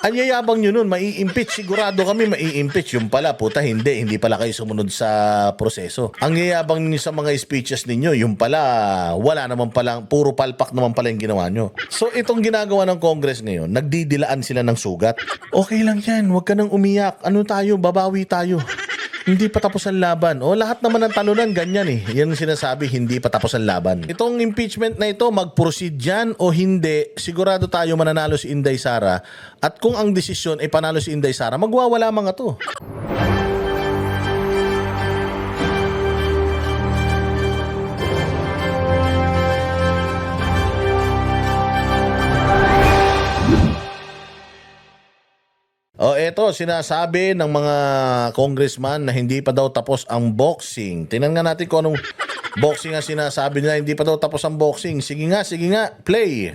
Ang yayabang nyo nun, mai-impeach. Sigurado kami mai-impeach. Yung pala, puta, hindi pala kayo sumunod sa proseso. Ang yayabang ninyo sa mga speeches ninyo, yung pala, wala naman pala, puro palpak naman pala yung ginawa nyo. So, itong ginagawa ng Congress ngayon, nagdidilaan sila ng sugat. Okay lang yan, huwag ka nang umiyak. Ano tayo, babawi tayo. Hindi pa tapos ang laban. O lahat naman ng talunan, ganyan eh. Yan ang sinasabi, hindi pa tapos ang laban. Itong impeachment na ito, mag-proceed yan o hindi, sigurado tayo mananalo si Inday Sara. At kung ang desisyon ay panalo si Inday Sara, magwawala mga to. O eto, sinasabi ng mga congressman na hindi pa daw tapos ang boxing. Tingnan nga natin kung anong boxing ang sinasabi nila. Hindi pa daw tapos ang boxing. Sige nga, play.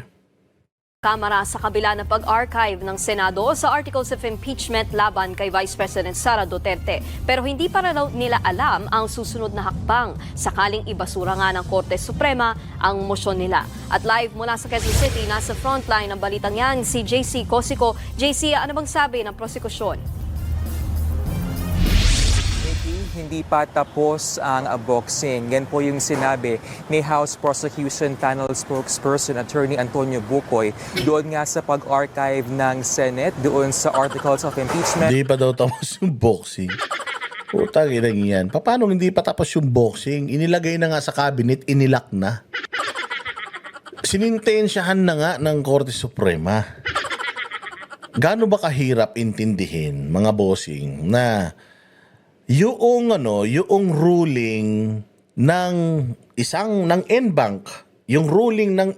Kamara sa kabila ng pag-archive ng Senado sa articles of impeachment laban kay Vice President Sara Duterte. Pero hindi pa raw nila alam ang susunod na hakbang sakaling ibasura nga ng Korte Suprema ang mosyon nila. At live mula sa Quezon City, nasa frontline ng balitang yan si JC Cosico. JC, ano bang sabi ng prosekusyon? Hindi pa tapos ang boxing. Yan po yung sinabi ni House Prosecution Panel spokesperson Attorney Antonio Bucoy doon nga sa pag-archive ng Senate, doon sa articles of impeachment. Hindi pa daw tapos yung boxing. Putang ina yan. Paano hindi pa tapos yung boxing? Inilagay na nga sa cabinet, inilak na. Sinintensyahan na nga ng Korte Suprema. Gaano ba kahirap intindihin, mga bossing, na yung ruling ng NBank, yung ruling ng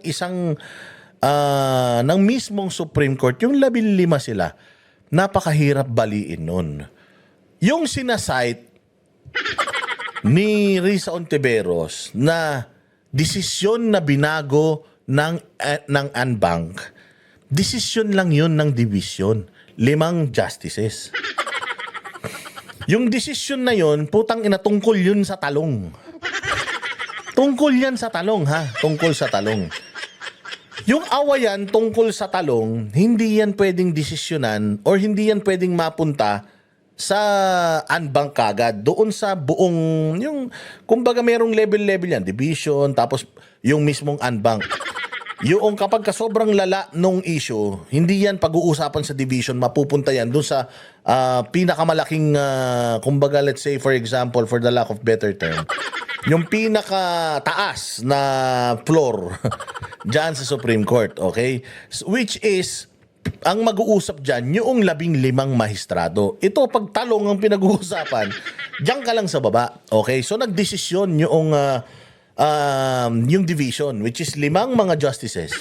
ng mismong Supreme Court, yung 15 sila, napakahirap baliin nun. Yung sinasite ni Risa Ontiveros na desisyon na binago ng NBank, desisyon lang yun ng division, 5 justices. Yung desisyon na yun, putang ina, tungkol yun sa talong. Tungkol yan sa talong, ha? Tungkol sa talong. Yung awayan tungkol sa talong, hindi yan pwedeng desisyonan or hindi yan pwedeng mapunta sa NBank kagad. Doon sa buong, yung, kumbaga merong level-level yan, division, tapos yung mismong NBank. Yung kapag sobrang lala nung issue, hindi yan pag-uusapan sa division, mapupunta yan doon sa pinakamalaking, kumbaga let's say for example, for the lack of better term, yung pinakataas na floor dyan sa Supreme Court, okay? Which is, ang mag-uusap dyan, yung 15 mahistrado. Ito, pag talong ang pinag-uusapan, dyan ka lang sa baba, okay? So nagdesisyon yung division, which is 5 mga justices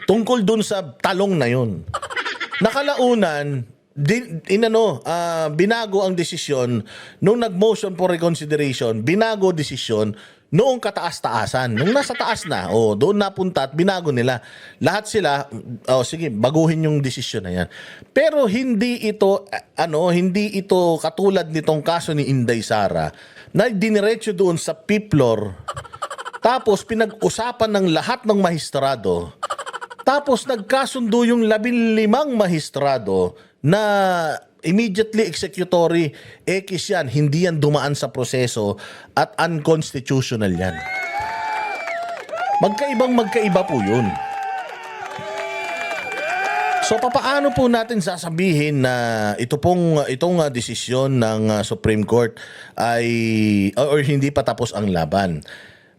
tungkol dun sa talong na yun. Nakalaunan, binago ang desisyon nung nag-motion for reconsideration, binago desisyon noong kataas-taasan. Nung nasa taas na, doon napunta at binago nila. Lahat sila, sige, baguhin yung desisyon na yan. Pero hindi ito katulad nitong kaso ni Inday Sara na diniretso doon sa Piplor, tapos pinag-usapan ng lahat ng mahistrado, tapos nagkasundo yung 15 mahistrado na immediately executory, yan, hindi yan dumaan sa proseso at unconstitutional yan. Magkaiba po yun. So papaano po natin sasabihin na itong desisyon ng Supreme Court ay or hindi pa tapos ang laban?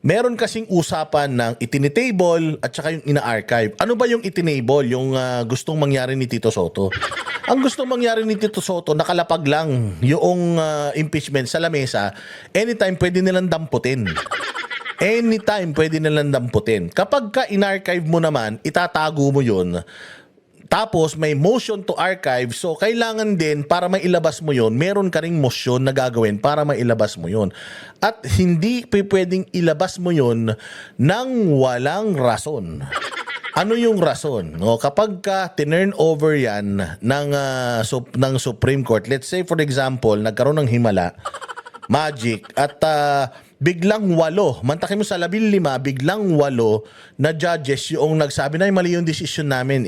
Meron kasing usapan ng itinitable at saka yung ina-archive. Ano ba yung itinable? Yung gustong mangyari ni Tito Soto. Ang gustong mangyari ni Tito Soto, nakalapag lang yung impeachment sa lamesa. Anytime pwede nilang damputin. Anytime pwede nilang damputin. Kapag ka in-archive mo naman, itatago mo yun. Tapos may motion to archive, so kailangan din para mailabas mo yon, meron ka ring motion na gagawin para mailabas mo yon. At hindi pwedeng ilabas mo yon nang walang rason. Ano yung rason? No, kapag ka tinurn over yan ng Supreme Court, let's say for example, nagkaroon ng himala, magic, at biglang 8, mantakin mo sa 15, biglang 8 na judges yung nagsabi na mali yung decision namin,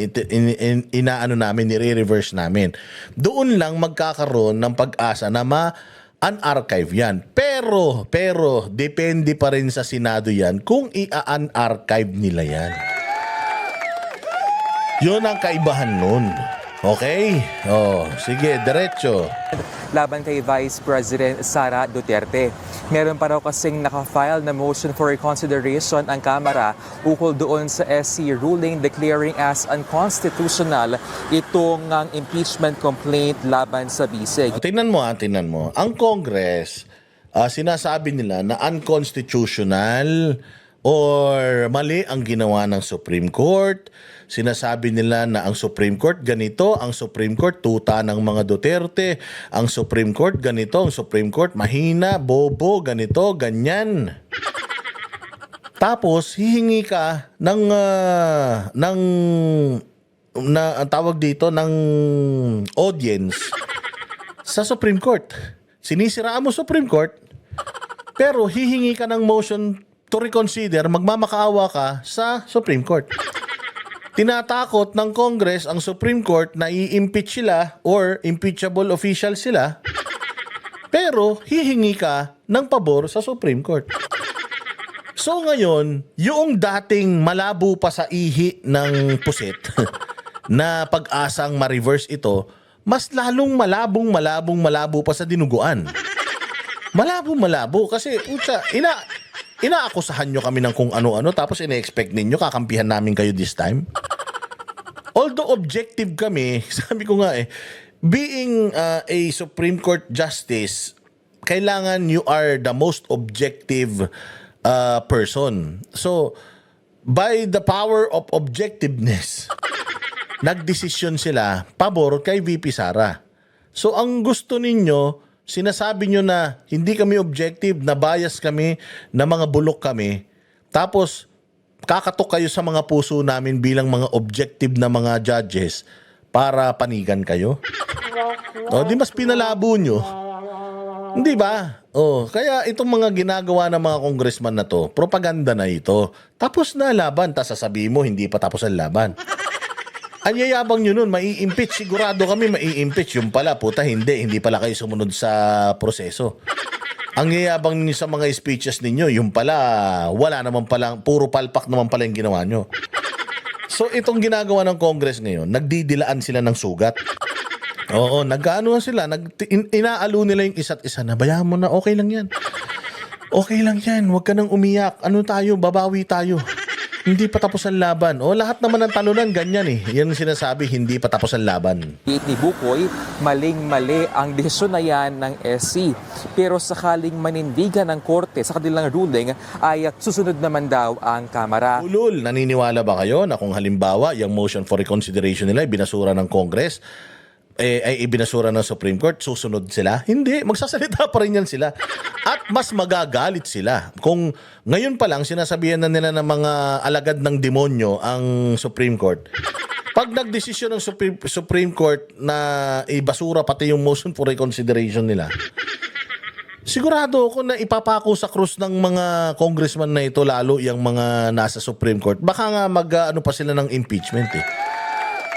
inaano namin, nire-reverse namin. Doon lang magkakaroon ng pag-asa na ma-unarchive yan. Pero, depende pa rin sa Senado yan kung i-unarchive nila yan. Yun ang kaibahan nun. Okay? Sige, diretso. Laban kay Vice President Sara Duterte. Meron pa raw kasing nakafile na motion for reconsideration ang Kamara ukol doon sa SC ruling declaring as unconstitutional itong impeachment complaint laban sa Bisig. Tingnan mo. Ang Congress, sinasabi nila na unconstitutional or mali ang ginawa ng Supreme Court. Sinasabi nila na ang Supreme Court ganito, ang Supreme Court tuta ng mga Duterte, ang Supreme Court ganito, ang Supreme Court mahina, bobo, ganito, ganyan. Tapos hihingi ka ng ang tawag dito ng audience sa Supreme Court. Sinisiraan mo Supreme Court, pero hihingi ka ng motion to reconsider, magmamakaawa ka sa Supreme Court. Tinatakot ng Congress ang Supreme Court na i-impeach sila or impeachable official sila, pero hihingi ka ng pabor sa Supreme Court. So ngayon, yung dating malabo pa sa ihi ng pusit na pag-asang ma-reverse ito, mas lalong malabo pa sa dinuguan. Malabo kasi inaakusahan nyo kami ng kung ano-ano tapos ina-expect ninyo kakampihan namin kayo this time. Although objective kami, sabi ko nga being a Supreme Court Justice, kailangan you are the most objective person. So, by the power of objectiveness, nagdesisyon sila pabor kay VP Sara. So, ang gusto ninyo, sinasabi nyo na hindi kami objective, na bias kami, na mga bulok kami. Tapos, kakatok kayo sa mga puso namin bilang mga objective na mga judges para panigan kayo. Di mas pinalabo nyo. Hindi ba? Kaya itong mga ginagawa ng mga congressman na to, propaganda na ito. Tapos na laban, tapos sasabihin mo, hindi pa tapos ang laban. Ang yayabang nyo nun, mai-impeach. Sigurado kami mai-impeach. Yung pala, puta, hindi pala kayo sumunod sa proseso. Ang yayabang ninyo sa mga speeches ninyo, yung pala, wala naman pala, puro palpak naman pala yung ginawa nyo. So, itong ginagawa ng Congress ngayon, nagdidilaan sila ng sugat. Oo, nag-ano sila, inaalo nila yung isa't isa na, bayaan mo na, okay lang yan. Okay lang yan, huwag ka nang umiyak. Ano tayo, babawi tayo. Hindi pa tapos ang laban. Lahat naman ng talunan, ganyan Yan ang sinasabi, hindi pa tapos ang laban. Ni Bukoy, maling-mali ang desisyon na yan ng SC. Pero sakaling manindigan ng korte sa kanilang ruling, ay susunod naman daw ang Kamara. Ulul, naniniwala ba kayo na kung halimbawa, yung motion for reconsideration nila, binasura ng Congress, ay ibinasura ng Supreme Court, susunod sila? Hindi, magsasalita pa rin yan sila. At mas magagalit sila. Kung ngayon pa lang sinasabihan na nila ng mga alagad ng demonyo ang Supreme Court, pag nagdesisyon ng Supreme Court na ibasura pati yung motion for reconsideration nila, sigurado ako na ipapako sa krus ng mga congressman na ito, lalo yung mga nasa Supreme Court. Baka nga mag-ano pa sila ng impeachment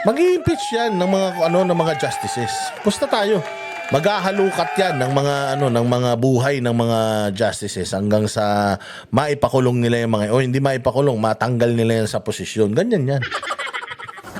Mag-i-impeach yan ng mga justices. Pusta tayo. Maghahalukat yan ng mga buhay ng mga justices hanggang sa maipakulong nila yung mga hindi maipakulong, matanggal nila yan sa posisyon. Ganyan yan.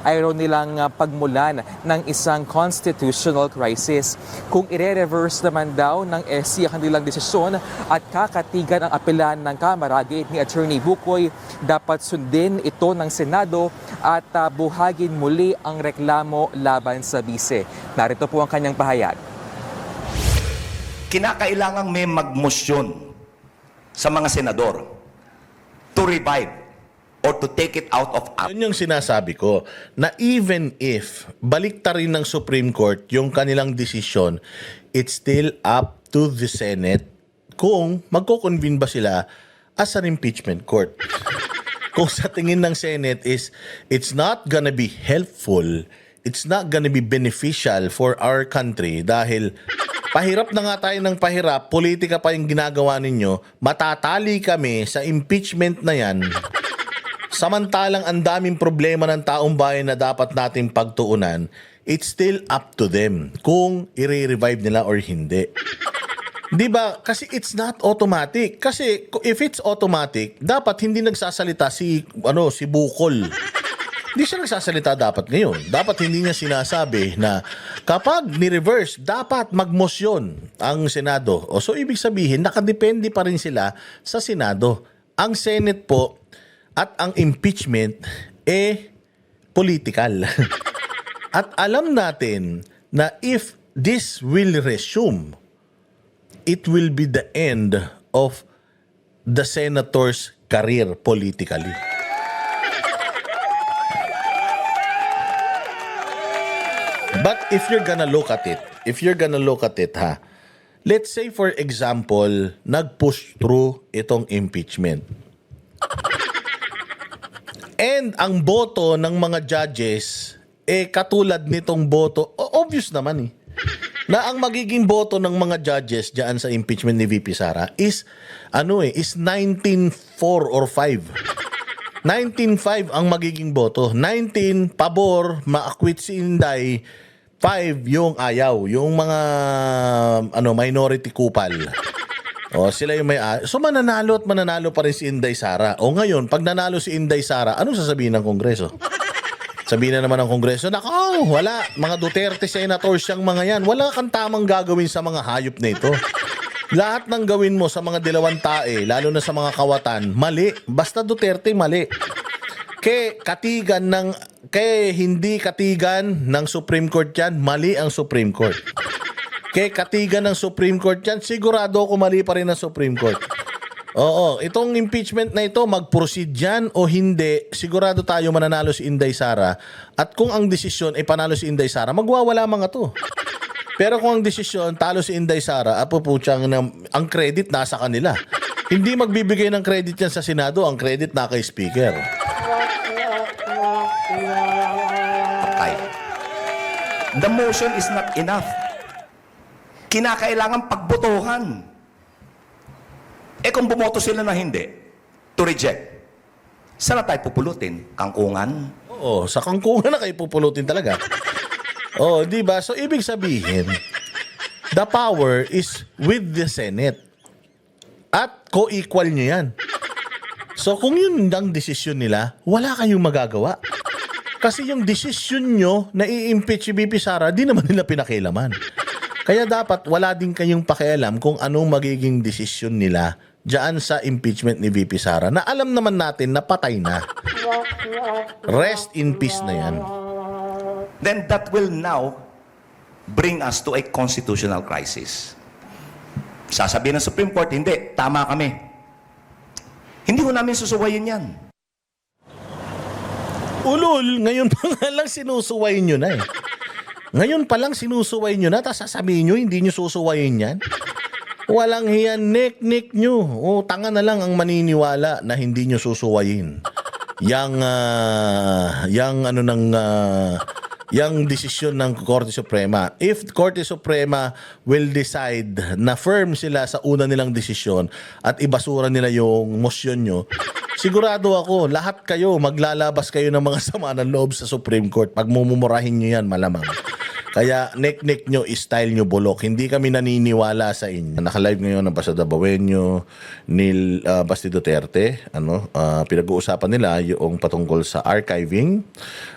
Ayaw nilang pagmulan ng isang constitutional crisis. Kung ire-reverse naman daw ng SC ang kanilang desisyon at kakatigan ang apelan ng Kamara, gate ni Attorney Bukoy, dapat sundin ito ng Senado at buhagin muli ang reklamo laban sa bise. Narito po ang kanyang pahayag. Kinakailangang may magmosyon sa mga senador to revive or to take it out of act. Yun yung sinasabi ko, na even if baliktarin ng Supreme Court yung kanilang desisyon, it's still up to the Senate kung magko-convene ba sila as an impeachment court. Kung sa tingin ng Senate is it's not gonna be helpful, it's not gonna be beneficial for our country dahil Pahirap na nga tayo ng pahirap, politika pa yung ginagawa ninyo, matatali kami sa impeachment na yan. Samantalang ang daming problema ng taong bayan na dapat nating pagtuunan, it's still up to them kung i-revive nila or hindi. 'Di ba? Kasi it's not automatic. Kasi if it's automatic, dapat hindi nagsasalita si Bukol. Hindi siya nagsasalita dapat ngayon. Dapat hindi niya sinasabi na kapag ni-reverse, dapat magmosyon ang Senado. So ibig sabihin, nakadepende pa rin sila sa Senado. Ang Senate po at ang impeachment political. At alam natin na if this will resume, it will be the end of the senator's career politically. But if you're gonna look at it, let's say for example, nag-push through itong impeachment. And ang boto ng mga judges, katulad nitong boto, obvious naman na ang magiging boto ng mga judges diyan sa impeachment ni VP Sara is 19-4 or 5. 19-5 ang magiging boto. 19 pabor, ma-acquit si Inday. 5 yung ayaw, yung mga minority kupal. Sila yung may so mananalo pa rin si Inday Sara. Ngayon, pag nanalo si Inday Sara, anong sasabihin ng Kongreso? Sabihin na naman ng Kongreso, nako, wala, mga Duterte senators siyang mga yan. Wala kang tamang gagawin sa mga hayop na ito. Lahat ng gawin mo sa mga dilawang tae, lalo na sa mga kawatan, mali. Basta Duterte, mali. Hindi katigan ng Supreme Court yan, mali ang Supreme Court. Katigan ng Supreme Court yan, sigurado ako mali pa rin ang Supreme Court. Itong impeachment na ito, mag-proceed yan o hindi, sigurado tayo mananalo si Inday Sara. At kung ang desisyon ay panalo si Inday Sara, magwawala mga to. Pero kung ang desisyon, talo si Inday Sara, ang credit nasa kanila. Hindi magbibigay ng credit yan sa Senado, ang credit na kay Speaker. The motion is not enough. Kinakailangan pagbotohan. Kung bumoto sila na hindi, to reject, saan na tayo pupulutin? Kangkungan? Sa kangkungan na kayo pupulutin talaga. Di ba? So, ibig sabihin, the power is with the Senate. At co-equal nyo yan. So, kung yun ang desisyon nila, wala kayong magagawa. Kasi yung desisyon nyo na i-impeach si VP Sara, di naman nila pinakialaman. Kaya dapat wala din kayong pakialam kung anong magiging desisyon nila diyan sa impeachment ni VP Sara na alam naman natin na patay na. Rest in peace na yan. Then that will now bring us to a constitutional crisis. Sasabihin ng Supreme Court, hindi, tama kami. Hindi ko namin susuwayin yan. Ulul, ngayon pa nga lang sinusuway nyo na Ngayon pa lang sinusuway nyo na, tapos sasabihin nyo, hindi nyo susuwayin yan. Walang hiyan, nek nyo. Tanga na lang ang maniniwala na hindi nyo susuwayin. Yang desisyon ng Korte Suprema. If Korte Suprema will decide na firm sila sa una nilang desisyon at ibasura nila yung motion nyo, sigurado ako, lahat kayo, maglalabas kayo ng mga sama ng loob sa Supreme Court. Pag mumumurahin nyo yan, malamang. Kaya nek nyo, style nyo bulok. Hindi kami naniniwala sa inyo. Naka-live ngayon ng Ambassador Bawenyo, ni Basti Duterte. Pinag-uusapan nila yung patungkol sa archiving.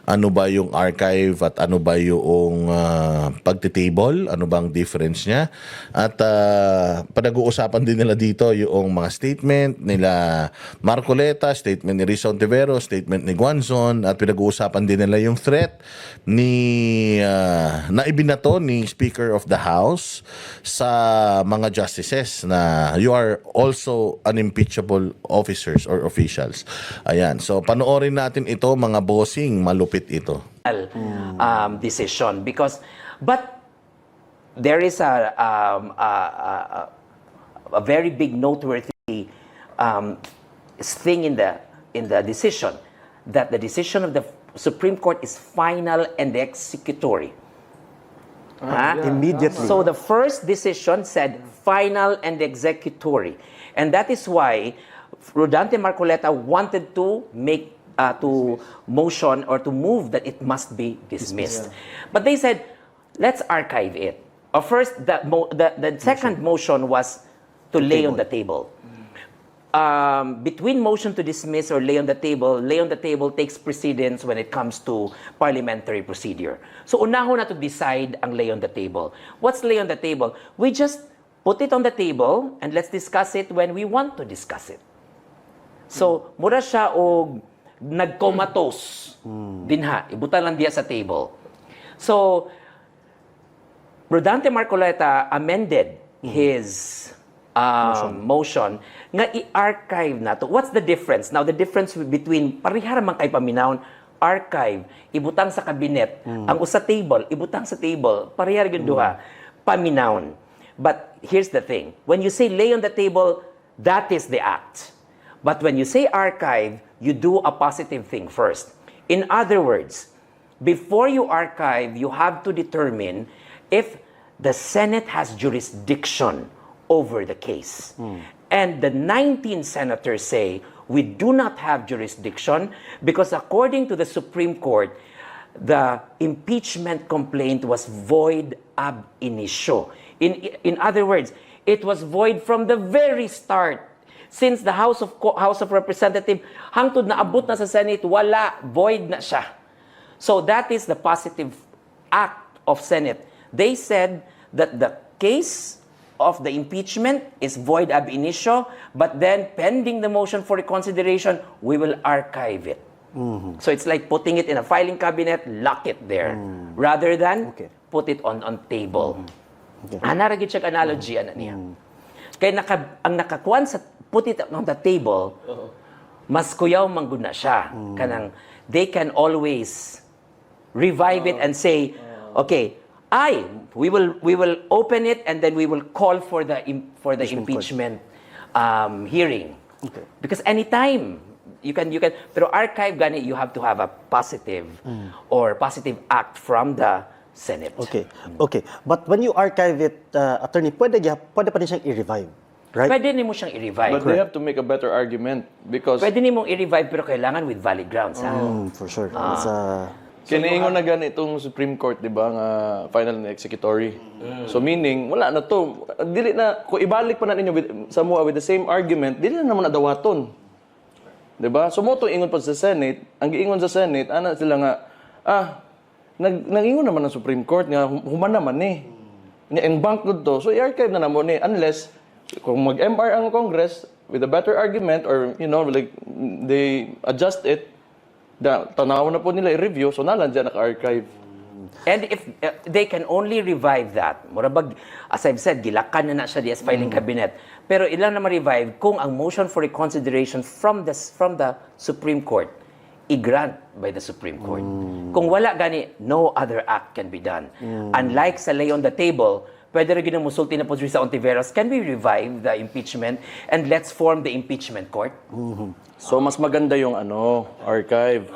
Ano ba yung archive at ano ba yung pagtitable? Ano bang difference niya? At pinag-uusapan din nila dito yung mga statement nila Marcoleta, statement ni Risa Ontiveros, statement ni Guanzon, at pinag-uusapan din nila yung threat na ibinato ni Speaker of the House sa mga justices na you are also unimpeachable officers or officials. Ayan. So, panoorin natin ito, mga bossing, malupit ito. Decision but there is a very big noteworthy thing in the decision, that the decision of the Supreme Court is final and executory. Immediately. So the first decision said final and executory. And that is why Rodante Marcoleta wanted to make to motion or to move that it must be dismissed. But they said, let's archive it. First, the second motion was to lay on the table. Between motion to dismiss or lay on the table takes precedence when it comes to parliamentary procedure. So unahon na to decide ang lay on the table. What's lay on the table? We just put it on the table and let's discuss it when we want to discuss it. So, mura siya og nagcomatose dinha, ibutan lang diya sa table. So, Rodante Marcoleta amended his motion nga i-archive na to. What's the difference? Now, the difference between parihara man kay paminawon, archive, ibutang sa kabinet, ang usa table, ibutang sa table, parihara gyud duha, paminawon. But here's the thing. When you say lay on the table, that is the act. But when you say archive, you do a positive thing first. In other words, before you archive, you have to determine if the Senate has jurisdiction over the case. And the 19 senators say, we do not have jurisdiction because according to the Supreme Court, the impeachment complaint was void ab initio. In other words, it was void from the very start. Since the House of Representatives hangtod na abot na sa Senate, wala, void na siya. So that is the positive act of Senate. They said that the case of the impeachment is void ab initio, but then pending the motion for reconsideration, we will archive it. So it's like putting it in a filing cabinet, lock it there, rather than put it on table. Naragid siya analogy ana niya. Kaya ang nakakuan sa put it on the table, mas kuyaw manggod na siya. Kanang they can always revive it and say, okay, we will open it and then we will call for the impeachment hearing. Because anytime you can pero archive gani, you have to have a positive or positive act from the Senate. Okay. But when you archive it, attorney, pwede pa rin siyang i-revive. Right? Pwede nimo siyang i-revive. But they have to make a better argument because Pwede nimong i-revive pero kailangan with valid grounds. For sure. It's, kiniingon na ganitong Supreme Court, di ba, nga final and executory. So meaning, wala na to. Dili na, kung ibalik pa na ninyo with the same argument, dili na naman nadawaton. Di ba? So mo to ingon pa sa Senate, ang giingon sa Senate, ana sila nga, nag-ingon naman ng Supreme Court nga, human naman eh. Ni-embank to. So i-archive na naman eh, unless kung mag-MR ang Congress with a better argument or, like, they adjust it, tanaw na po nila i-review, so nalan dyan naka-archive. And if they can only revive that, murabag, as I've said, gilakan na siya as filing cabinet. Pero ilan na ma-revive kung ang motion for reconsideration from the Supreme Court i-grant by the Supreme Court. Kung wala gani, no other act can be done. Unlike sa lay on the table, pwede rin ginang musulti na po sa Ontiveros, can we revive the impeachment and let's form the impeachment court? So mas maganda yung archive.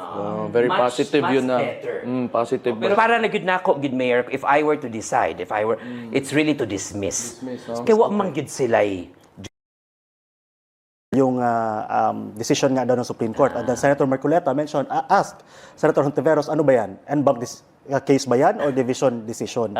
Very Much positive yun na. better. Positive. Pero para na gid nako gid mayor, if I were to decide, it's really to dismiss. Kaya wa man gid sila yung decision nga daw ng Supreme Court. And then Senator Marcoleta mentioned, asked Senator Hontiveros, ano ba yan? En banc case ba yan or division decision?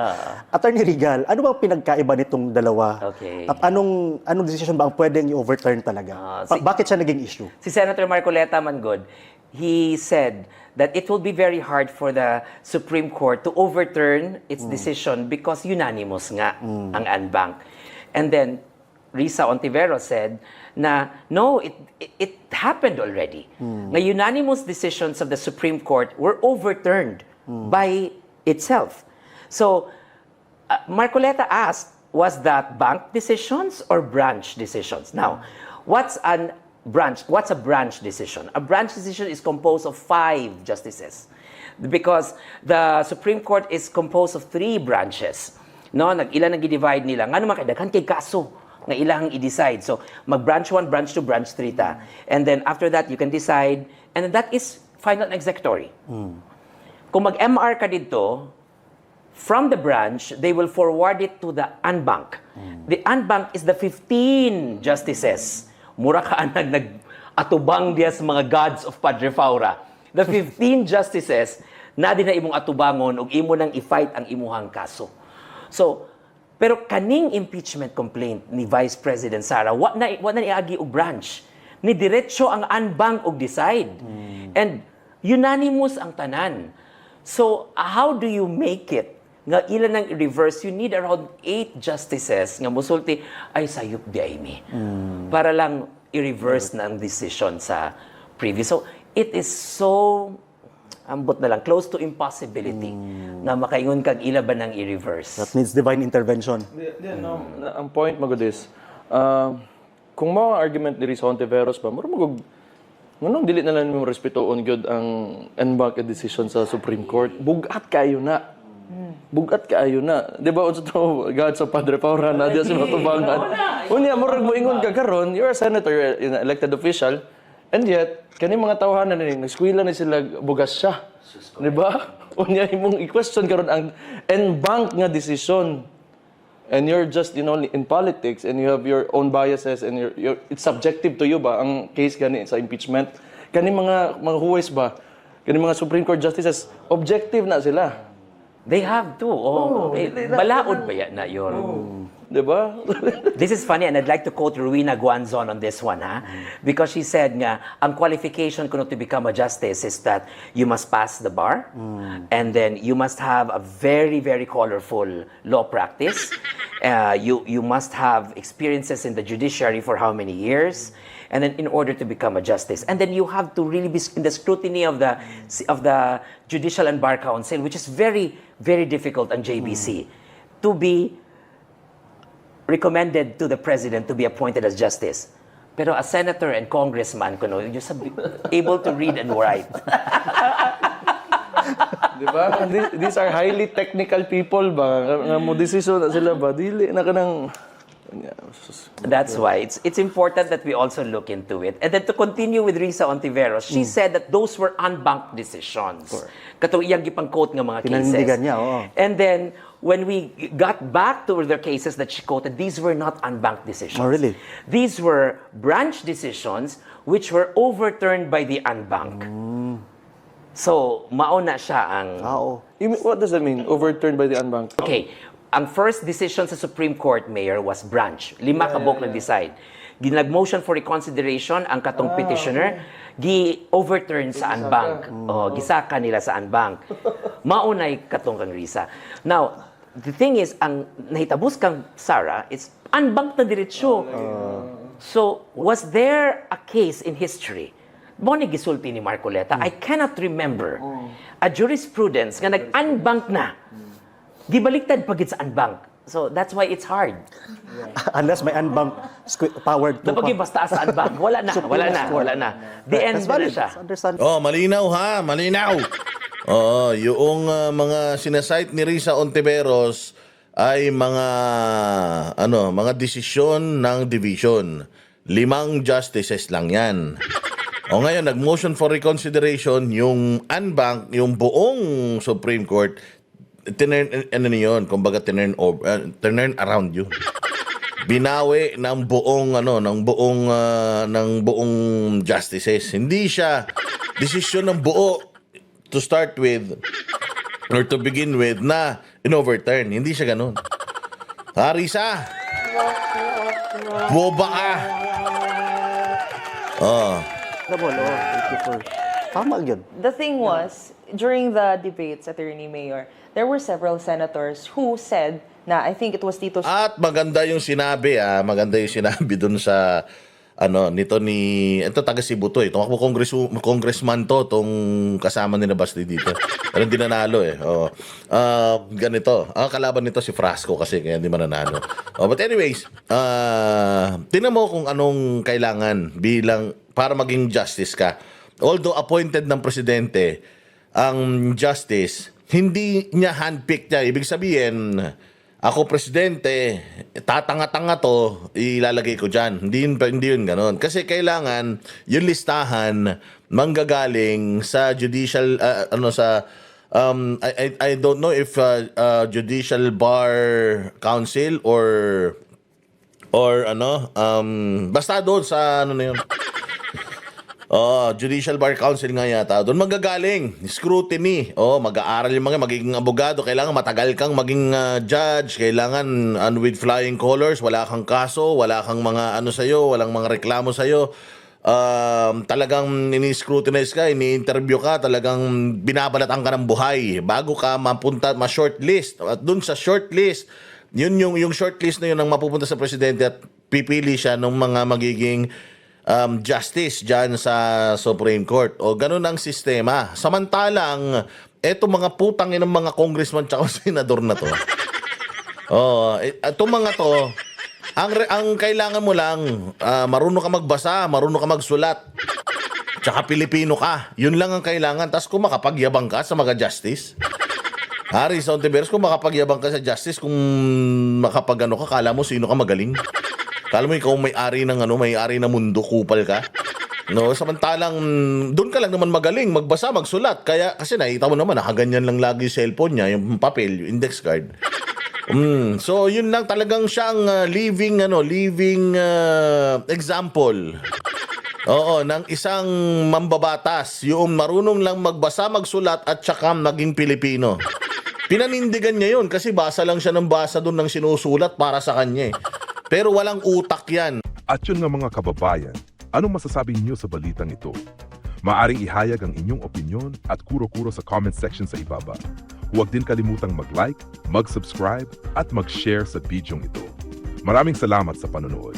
Attorney Regal, ano bang pinagkaiba nitong dalawa? Okay. At anong decision ba ang pwedeng i-overturn talaga? Bakit siya naging issue? Si Senator Marcoleta Mangod, he said that it will be very hard for the Supreme Court to overturn its decision because unanimous nga ang en banc. And then Risa Ontiveros said na no, it happened already. Na unanimous decisions of the Supreme Court were overturned by itself. So Marcoleta asked, was that bank decisions or branch decisions? Now, what's a branch decision? A branch decision is composed of 5 justices because the Supreme Court is composed of 3 branches. No, ilan ang i-divide nila. Nga naman kay daghan kay kaso nga ilang i-decide. So, mag-branch 1, branch 2, branch 3 ta. And then after that, you can decide. And that is final and executory. Kung mag-MR ka dito, from the branch, they will forward it to the unbank. The unbank is the 15 justices. Mura ka nag-atubang diya sa mga gods of Padre Faura. The 15 justices na din na imong atubangon ug imo nang i-fight ang imuhang kaso. So, pero kaning impeachment complaint ni Vice President Sara, wa na iagi og branch. Ni diretso ang unbank og decide. And unanimous ang tanan. So, how do you make it nga ilan nang i-reverse? You need around 8 justices nga musulti ay sayop di ay mi. Para lang i-reverse na ang decision sa previous. So, it is so ambot na lang, close to impossibility na makaingon kag ila ba nang i-reverse. That needs divine intervention. No, ang point magod is, kung mga argument ni Risa Ontiveros ba, mura magog, nganong dili na lang mo respetuon gyud ang en-banc decision sa Supreme Court. Bugat kayo na. Bugat kaayo na. Di ba, unsa to, God sa Padre Paura na, diya sa matubangan. Unya, murag mo ingon ka karon, you're a senator, you're an elected official, and yet, kani mga tawhanan na nagskwila na sila bugas siya. Di ba? Unya, imong i-question karon ang en-banc nga decision. And you're just, in politics, and you have your own biases, and it's subjective to you ba, ang case gani sa impeachment. Kani mga huwes ba, kani mga Supreme Court justices, objective na sila. They have to. Balaod ba yan na yun? Diba? This is funny, and I'd like to quote Ruina Guanzon on this one, ha? Because she said nga, ang qualification kuno to become a justice is that you must pass the bar, and then you must have a very, very colorful law practice. You must have experiences in the judiciary for how many years, and then in order to become a justice. And then you have to really be in the scrutiny of the Judicial and Bar Council, which is very, very difficult on JBC, to be recommended to the president to be appointed as justice. Pero a senator and congressman, kuno, you're able to read and write. Diba? These are highly technical people ba? Nga mo decision na sila ba? Dili na kanang... That's why it's important that we also look into it. And then to continue with Risa Ontiveros, she said that those were unbanked decisions. Katong iyang gipang-quote nga mga cases. Pinanindigan niya, oo. And then, when we got back to the cases that she quoted, these were not unbanked decisions. Oh, really? These were branch decisions which were overturned by the unbank. So, mauna siya ang... Oo. What does that mean? Overturned by the unbanked? Okay, ang first decision sa Supreme Court, Mayor, was branch. 5 kabok nag-decide. Ginag-motion for reconsideration ang katong petitioner, gi-overturn sa unbank. Gisaka nila sa unbank. Maunay katong kang Risa. Now, the thing is, ang nahitabos kang Sara, it's unbank na diretsyo. So, was there a case in history? Mo ni gisulti ni Marcoleta, I cannot remember a jurisprudence nga nag-unbank na. Gibaliktad pagit sa unbank. So that's why it's hard. Unless may unbank powered to... Napag basta sa unbank, wala na. The end na siya. Understand. Oh, malinaw ha, malinaw. Oo, yung mga sinasite ni Risa Ontiveros ay mga desisyon ng division. 5 justices lang 'yan. O ngayon, nag-motion for reconsideration yung unbank, yung buong Supreme Court, tinurn around yun. Binawi ng buong justices. Hindi siya desisyon ng buo to start with or to begin with na in-overturn. Hindi siya ganun. Risa, boba ka. Thank you for... Tama yun. The thing was, during the debates, Attorney Mayor, there were several senators who said na, I think it was Tito... At maganda yung sinabi, dun sa ito taga Cebu to eh. Tumakbo congressman tong kasama ni Basti dito. Pero hindi nanalo eh. Ganito. Ang kalaban nito si Frasco kasi kaya hindi mananalo. But anyways, tingnan mo kung anong kailangan bilang para maging justice ka. Although appointed ng presidente ang justice, hindi niya handpick niya. Ibig sabihin, ako presidente, tatanga-tanga to, ilalagay ko dyan. Hindi yun ganon. Kasi kailangan yung listahan manggagaling sa judicial, I don't know if Judicial Bar Council or basta doon sa ano na yun. Judicial Bar Council nga yata. Doon magagaling. Scrutiny. Mag-aaral yung mga magiging abogado. Kailangan matagal kang maging judge. Kailangan with flying colors. Wala kang kaso. Wala kang mga ano sa'yo. Walang mga reklamo sa'yo. Talagang ini-scrutinize ka, ini-interview ka, talagang binabalatan ka ng buhay bago ka mapunta, ma-shortlist. At dun sa shortlist, yun yung shortlist na yun ang mapupunta sa presidente at pipili siya ng mga magiging justice dyan sa Supreme Court. O ganun ang sistema. Samantalang, eto mga putang ng mga congressman tsaka senador na to. Itong mga to, ang kailangan mo lang, marunong ka magbasa, marunong ka magsulat, tsaka Pilipino ka. Yun lang ang kailangan. Tapos kung makapagyabang ka sa mga justice, Risa Ontiveros, kung makapagyabang ka sa justice, kung makapagano ka, kala mo sino ka magaling. Kala mo ikaw may-ari ng may-ari ng mundo, kupal ka. No, samantalang doon ka lang naman magaling magbasa, magsulat. Kasi nakita mo naman, nakaganyan lang lagi yung cellphone niya, yung papel, yung index card. So yun lang talagang siyang living example. Ng isang mambabatas, yung marunong lang magbasa, magsulat at saka maging Pilipino. Pinanindigan niya yun kasi basa lang siya ng basa doon ng sinusulat para sa kanya. Pero walang utak yan. At yun nga mga kababayan, anong masasabi niyo sa balitang ito? Maaring ihayag ang inyong opinion at kuro-kuro sa comment section sa ibaba. Huwag din kalimutang mag-like, mag-subscribe at mag-share sa bidyong ito. Maraming salamat sa panonood.